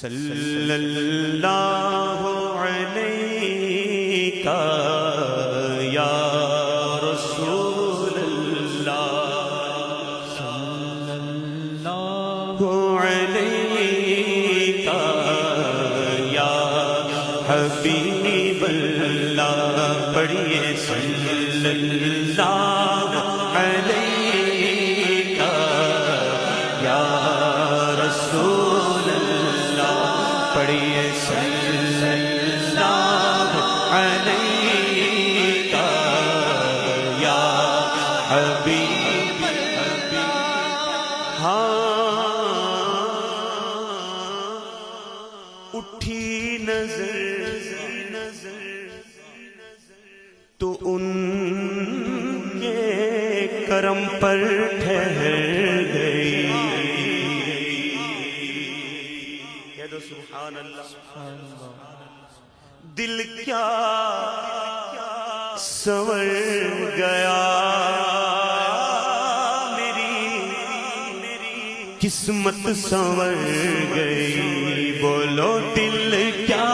صلی اللہ علیہ یا رسول اللہ، صلی اللہ علیہ یا حبیب اللہ، پڑھیے صلی اللہ علیہ یا رسول اللہ، پڑھیے صلی اللہ علیہ یا حبیب۔ ہاں اٹھی نظر تو ان کے کرم پر ٹھہر گئی۔ کہہ دو سبحان اللہ۔ دل کیا سنور گیا، میری قسمت سنور گئی۔ بولو دل کیا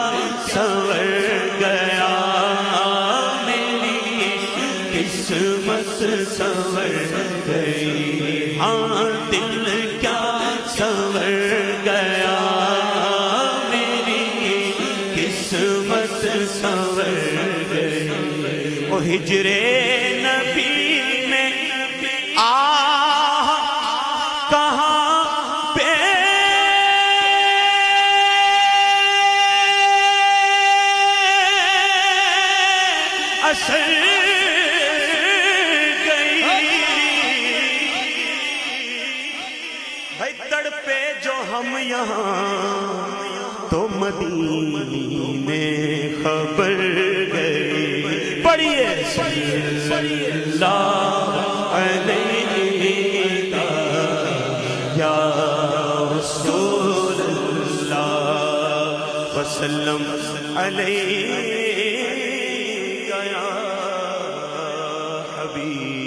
سنور گیا، قسمت سنور گئی۔ ہاں دل کیا سنور گیا، میری قسمت سنور گئی۔ وہ ہجر نبی میں کہاں پہ اثر تڑپے جو ہم یہاں، تو مدینے خبر گئی۔ پڑھیے صلی اللہ علیہ یا رسول اللہ، وسلم علیہ یا حبیب۔